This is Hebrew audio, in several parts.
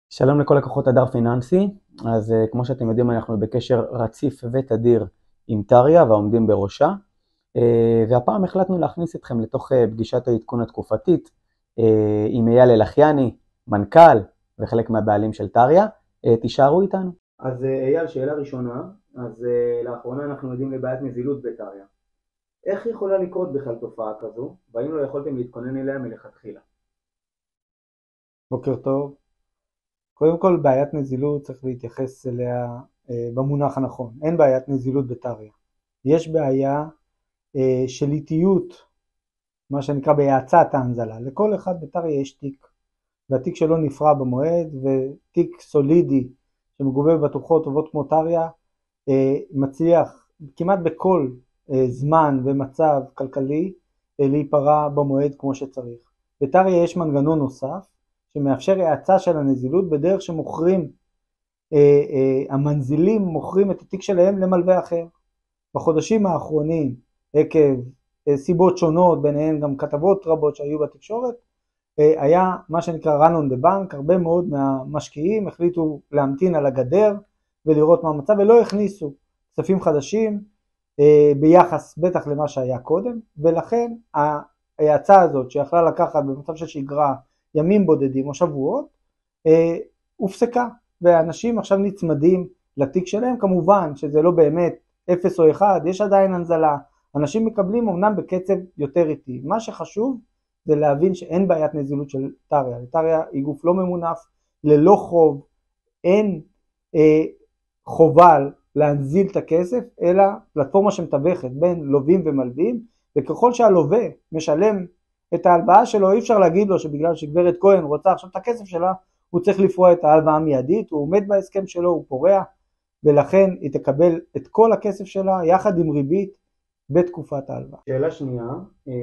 שלום לכל לקוחות הדר פיננסי. אז כמו שאתם יודעים, אנחנו בקשר רציף ותדיר עם טריה והעומדים בראשה, והפעם החלטנו להכניס אתכם לתוך פגישת העדכון התקופתית עם אייל אלחייני, מנכ"ל וחלק מהבעלים של טריה. תישארו איתנו. אז אייל, שאלה ראשונה. אז לאחרונה אנחנו יודעים לבעיית נזילות בטריה. איך יכולה לקרות בכלל תופעה כזו, והאם לא יכולתם להתכונן אליה מלכתחילה? בוקר טוב. קודם כל, בעיית נזילות צריך להתייחס אליה במונח הנכון. אין בעיית נזילות בטריה. יש בעיה של איטיות, מה שנקרא בהאצת ההנזלה. לכל אחד בטריה יש תיק, והתיק שלו נפרע במועד, ותיק סולידי שמגובה בבטוחות טובות כמו טריה מצליח כמעט בכל זמן ומצב כלכלי להיפרע במועד כמו שצריך. בטריה יש מנגנון נוסף שמאפשר האצה של הנזילות בדרך שמוכרים, המנזילים מוכרים את התיק שלהם למלווה אחר. בחודשים האחרונים, עקב סיבות שונות, ביניהן גם כתבות רבות שהיו בתקשורת, היה מה שנקרא run on the bank. הרבה מאוד מהמשקיעים החליטו להמתין על הגדר ולראות מה המצב, ולא הכניסו כספים חדשים ביחס בטח למה שהיה קודם, ולכן ההאצה הזאת שיכלה לקחת במצב של שגרה ימים בודדים או שבועות הופסקה, ואנשים עכשיו נצמדים לתיק שלהם. כמובן שזה לא באמת 0 או 1, יש עדיין הנזלה, אנשים מקבלים אמנם בקצב יותר איטי. מה שחשוב זה להבין שאין בעיית נזילות של טריה. טריה היא גוף לא ממונף, ללא חוב, אין חובה להנזיל את הכסף, אלא פלטפורמה שמתווכת בין לווים ומלווים, וככל שהלווה משלם את ההלוואה שלו, אי אפשר להגיד לו שבגלל שגברת כהן רוצה עכשיו את הכסף שלה, הוא צריך לפרוע את ההלוואה מיידית. הוא עומד בהסכם שלו, הוא פורע, ולכן היא תקבל את כל הכסף שלה יחד עם ריבית בתקופת ההלוואה. שאלה שנייה,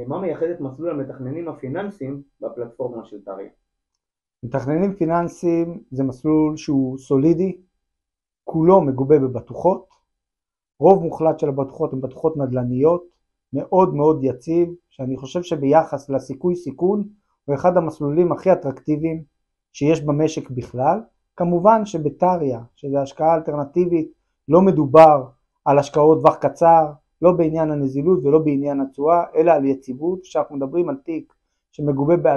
מה מייחד את מסלול המתכננים הפיננסיים בפלטפורמה של טריה? מתכננים פיננסיים זה מסלול שהוא סולידי, כולו מגובה בבטוחות. רוב מוחלט של הבטוחות הן בטוחות נדל"ניות, מאוד מאוד יציב, שאני חושב שביחס לסיכוי סיכון הוא אחד המסלולים הכי אטרקטיביים שיש במשק בכלל. כמובן שבטריה, שזה השקעה אלטרנטיבית, לא מדובר על השקעות טווח קצר, לא בעניין הנזילות ולא בעניין התשואה, אלא על יציבות. שאנחנו מדברים על תיק שמגובה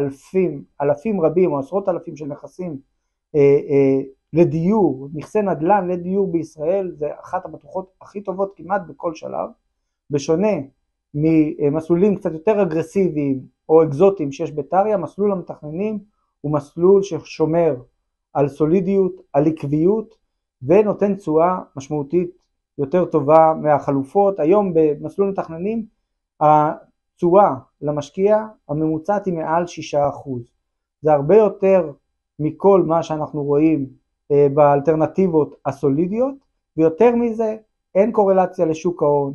אלפים רבים או עשרות אלפים של נכסים לדיור, נכסי נדל"ן לדיור בישראל, זה אחת הבטוחות הכי טובות כמעט בכל שלב. בשונה ממסלולים קצת יותר אגרסיביים או אקזוטיים שיש בטריה, מסלול המתכננים הוא מסלול ששומר על סולידיות, על עקביות, ונותן תשואה משמעותית יותר טובה מהחלופות. היום במסלול מתכננים התשואה למשקיע הממוצעת היא מעל 6%. זה הרבה יותר מכל מה שאנחנו רואים באלטרנטיבות הסולידיות, ויותר מזה אין קורלציה לשוק ההון,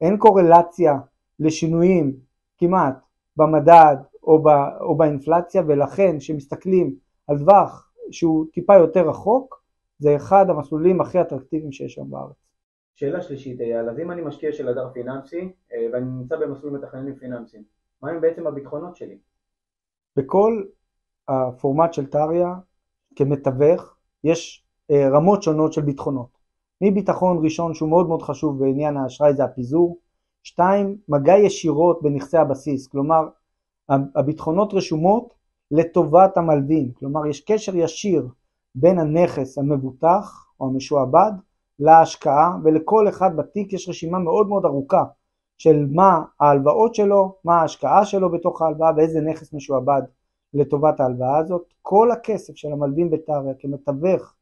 אין קורלציה לשינויים כמעט במדד או באינפלציה, ולכן שמסתכלים על טווח שהוא טיפה יותר רחוק, זה אחד המסלולים הכי אטרקטיביים שיש שם בארץ. שאלה שלישית, אייל, אז אם אני משקיע של הדר פיננסי ואני נמצא במסלול מתכננים פיננסיים, מה הם בעצם הביטחונות שלי? בכל הפורמט של טריה כמתווך יש רמות שונות של ביטחונות. מביטחון ראשון שהוא מאוד מאוד חשוב בעניין האשראי זה הפיזור. 2, מגע ישירות בנכסי הבסיס, כלומר הביטחונות רשומות לטובת המלווים, כלומר יש קשר ישיר בין הנכס המבוטח או המשועבד להשקעה, ולכל אחד בתיק יש רשימה מאוד מאוד ארוכה של מה ההלוואות שלו, מה ההשקעה שלו בתוך ההלוואה ואיזה נכס משועבד לטובת ההלוואה הזאת. כל הכסף של המלווים בטריה כמתווך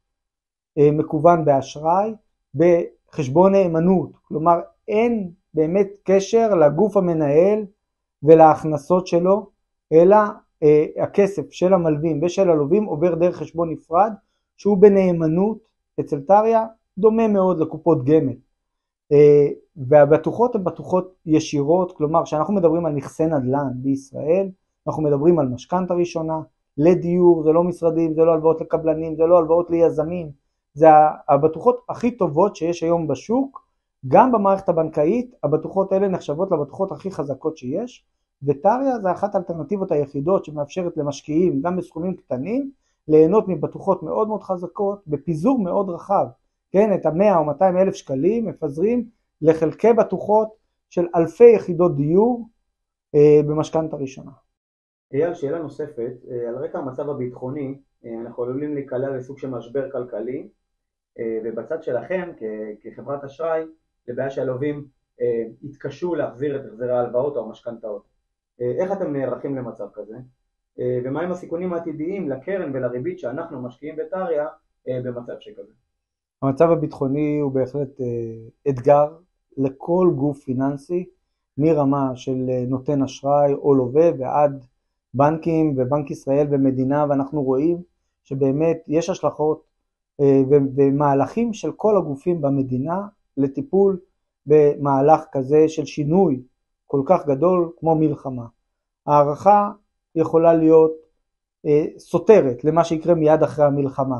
מקוון באשראי בחשבון נאמנות, כלומר אין באמת קשר לגוף המנהל ולהכנסות שלו, אלא הכסף של המלווים ושל הלווים עובר דרך חשבון נפרד שהוא בנאמנות אצל טריה, דומה מאוד לקופות גמל. והבטוחות הן בטוחות ישירות, כלומר שאנחנו מדברים על נכסי נדל"ן בישראל, אנחנו מדברים על משכנתא ראשונה לדיור, זה לא משרדים, זה לא הלוואות לקבלנים, זה לא הלוואות ליזמים, זה הבטוחות הכי טובות שיש היום בשוק. גם במערכת הבנקאית הבטוחות האלה נחשבות לבטוחות הכי חזקות שיש, וטריה זה אחת האלטרנטיבות היחידות שמאפשרת למשקיעים גם בסכומים קטנים ליהנות מבטוחות מאוד מאוד חזקות בפיזור מאוד רחב, כן, את ה100 או 200 אלף שקלים מפזרים לחלקי בטוחות של אלפי יחידות דיור במשכנתא ראשונה. אייל, שאלה נוספת, על רקע המצב הביטחוני, אנחנו עלולים להיקלע לסוג של משבר כלכלי, ובצד שלכם כחברת אשראי, לבעיה שהלווים יתקשו להחזיר את החזרי ההלוואות או המשכנתאות. איך אתם נערכים למצב כזה? ומהם הסיכונים העתידיים לקרן ולריבית שאנחנו משקיעים בטריה במצב שכזה? המצב הביטחוני הוא בהחלט אתגר לכל גוף פיננסי, מרמה של נותן אשראי או לווה ועד בנקים ובנק ישראל ומדינה, ואנחנו רואים שבאמת יש השלכות ומהלכים של כל הגופים במדינה לטיפול במהלך כזה של שינוי כל כך גדול כמו מלחמה. הערכה יכולה להיות סותרת למה שיקרה מיד אחרי המלחמה.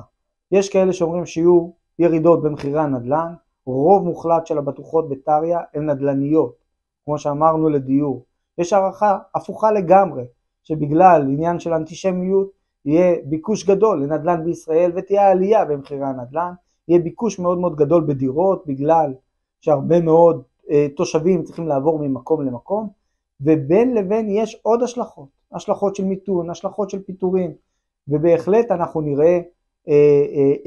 יש כאלה שאומרים שיהיו ירידות במחירי הנדל"ן, רוב מוחלט של הבטוחות בטריה הן נדל"ניות, כמו שאמרנו לדיור. יש הערכה הפוכה לגמרי, שבגלל עניין של אנטישמיות יהיה ביקוש גדול לנדל"ן בישראל ותהיה עלייה במחירי הנדל"ן, יהיה ביקוש מאוד מאוד גדול בדירות בגלל שהרבה מאוד תושבים צריכים לעבור ממקום למקום, ובין לבין יש עוד השלכות, השלכות של מיתון, השלכות של פיטורים, ובהחלט אנחנו נראה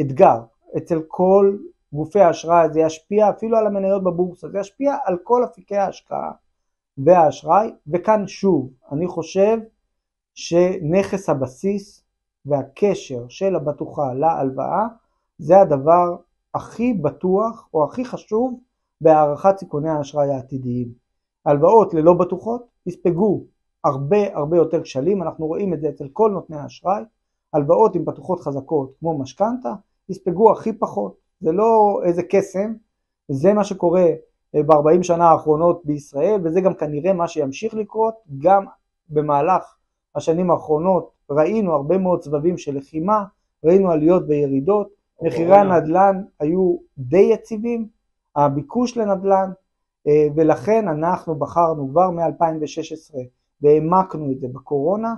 אתגר אצל כל גופי האשראי. זה ישפיע אפילו על המניות בבורסה, זה ישפיע על כל אפיקי ההשקעה והאשראי. וכאן שוב, אני חושב שנכס הבסיס והקשר של הבטוחה להלוואה זה הדבר הכי בטוח או הכי חשוב בהערכת סיכוני האשראי העתידיים. הלוואות ללא בטוחות יספגו הרבה יותר כשלים, אנחנו רואים את זה אצל כל נותני האשראי. הלוואות עם בטוחות חזקות כמו משכנתא יספגו הכי פחות, זה לא איזה קסם, זה מה שקורה ב-40 שנה האחרונות בישראל, וזה גם כנראה מה שימשיך לקרות. גם במהלך השנים האחרונות ראינו הרבה מאוד סבבים של לחימה, ראינו עליות וירידות, מחירי הנדל"ן היו די יציבים, הביקוש לנדל"ן, ולכן אנחנו בחרנו כבר מ-2016 והעמקנו את זה בקורונה,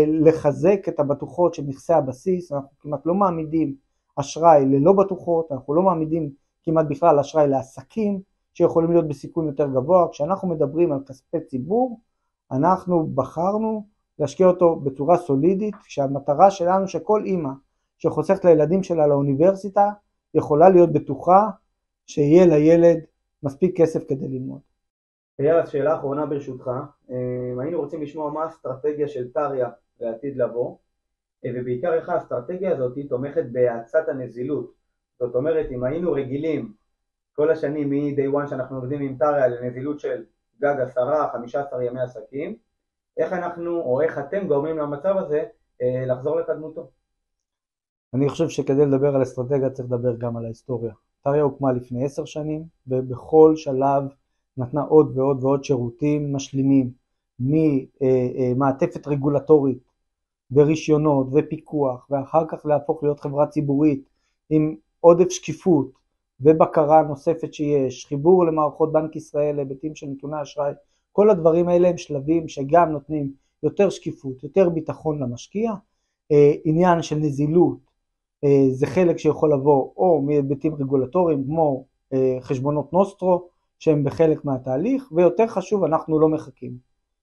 לחזק את הבטוחות של נכסי הבסיס. אנחנו כמעט לא מעמידים אשראי ללא בטוחות, אנחנו לא מעמידים כמעט בכלל אשראי לעסקים שיכולים להיות בסיכון יותר גבוה. כשאנחנו מדברים על כספי ציבור, אנחנו בחרנו להשקיע אותו בצורה סולידית, כשהמטרה שלנו שכל אימא שחוסכת לילדים שלה לאוניברסיטה יכולה להיות בטוחה שיהיה לילד מספיק כסף כדי ללמוד. אייל, שאלה אחרונה ברשותך, היינו רוצים לשמוע מה האסטרטגיה של טריה לעתיד לבוא, ובעיקר איך האסטרטגיה הזאת תומכת בהאצת הנזילות. זאת אומרת, אם היינו רגילים כל השנים מ-day one שאנחנו עובדים עם טריה לנזילות של גג 10-15 ימי עסקים, איך אנחנו או איך אתם גורמים למצב הזה לחזור לקדמותו? אני חושב שכדי לדבר על אסטרטגיה צריך לדבר גם על ההיסטוריה. טריה הוקמה לפני 10 שנים, ובכל שלב נתנה עוד ועוד ועוד שירותים משלימים, ממעטפת רגולטורית ורישיונות ופיקוח, ואחר כך להפוך להיות חברה ציבורית עם עודף שקיפות ובקרה נוספת שיש, חיבור למערכות בנק ישראל להיבטים של נתוני אשראי. כל הדברים האלה הם שלבים שגם נותנים יותר שקיפות, יותר ביטחון למשקיע. עניין של נזילות זה חלק שיכול לבוא או מהיבטים רגולטוריים כמו חשבונות נוסטרו שהם בחלק מהתהליך, ויותר חשוב, אנחנו לא מחכים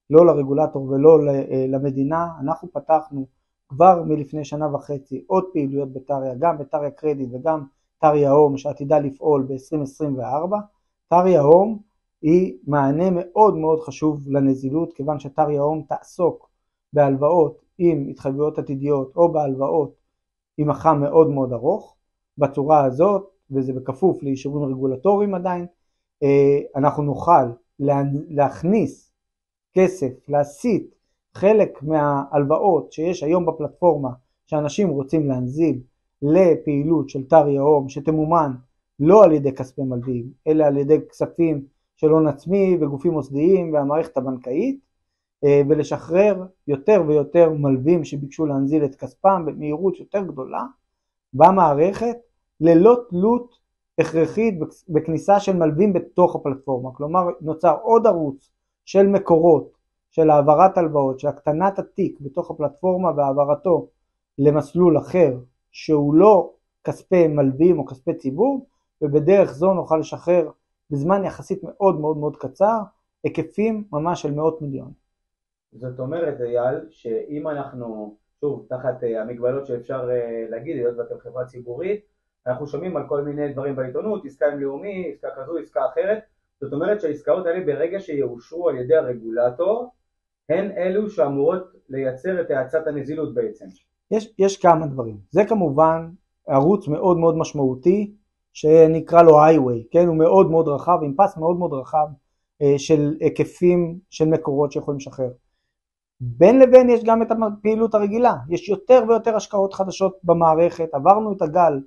לא לרגולטור ולא למדינה. אנחנו פתחנו כבר מלפני שנה וחצי עוד פעילויות בטריה, גם בטריה קרדיט וגם טריה הום שעתידה לפעול ב-2024. טריה הום היא מענה מאוד מאוד חשוב לנזילות, כיוון שטריה הום תעסוק בהלוואות עם התחייבויות עתידיות או בהלוואות עם מח"מ מאוד מאוד ארוך. בצורה הזאת, וזה בכפוף לאישורים רגולטוריים עדיין, אנחנו נוכל להכניס כסף, להסיט חלק מההלוואות שיש היום בפלטפורמה שאנשים רוצים להנזיל לפעילות של טריה הום, שתמומן לא על ידי כספי מלווים, אלא על ידי כספים של הון עצמי וגופים מוסדיים והמערכת הבנקאית, ולשחרר יותר ויותר מלווים שביקשו להנזיל את כספם במהירות יותר גדולה במערכת, ללא תלות הכרחית בכניסה של מלווים בתוך הפלטפורמה. כלומר, נוצר עוד ערוץ של מקורות, של העברת הלוואות, של הקטנת התיק בתוך הפלטפורמה והעברתו למסלול אחר שהוא לא כספי מלווים או כספי ציבור, ובדרך זו נוכל לשחרר בזמן יחסית מאוד מאוד מאוד קצר היקפים ממש של מאות מיליון. זאת אומרת, אייל, שאם אנחנו, שוב, תחת המגבלות שאפשר להגיד, להיות ואתם חברה ציבורית, אנחנו שומעים על כל מיני דברים בעיתונות, עסקה עם לאומי, עסקה כזו, עסקה אחרת. זאת אומרת שהעסקאות האלה ברגע שיאושרו על ידי הרגולטור, הן אלו שאמורות לייצר את האצת הנזילות בעצם. יש כמה דברים. זה כמובן ערוץ מאוד מאוד משמעותי, שנקרא לו highway, כן? הוא מאוד מאוד רחב, עם פס מאוד מאוד רחב של היקפים של מקורות שיכולים לשחרר. בין לבין יש גם את הפעילות הרגילה, יש יותר ויותר השקעות חדשות במערכת, עברנו את הגל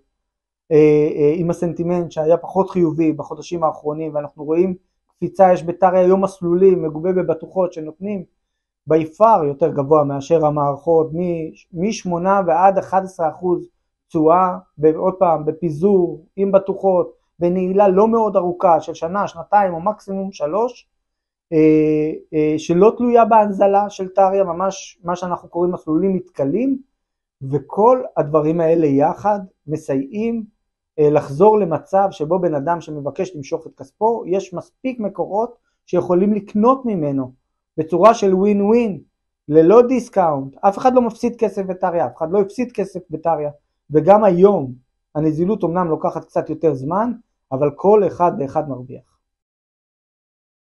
עם הסנטימנט שהיה פחות חיובי בחודשים האחרונים, ואנחנו רואים קפיצה, יש בטריה היום מסלולים מגובה בבטוחות שנותנים ביפר יותר גבוה מאשר המערכות, מ-8 ועד 11% תשואה, עוד פעם בפיזור עם בטוחות, בנעילה לא מאוד ארוכה של שנה, שנתיים או מקסימום 3, שלא תלויה בהנזלה של טריה, ממש מה שאנחנו קוראים מסלולים מתקלים, וכל הדברים האלה יחד מסייעים לחזור למצב שבו בן אדם שמבקש למשוך את כספו, יש מספיק מקורות שיכולים לקנות ממנו בצורה של ווין ווין, ללא דיסקאונט, אף אחד לא מפסיד כסף בטריה, אף אחד לא הפסיד כסף בטריה, וגם היום הנזילות אומנם לוקחת קצת יותר זמן, אבל כל אחד ואחד מרוויח.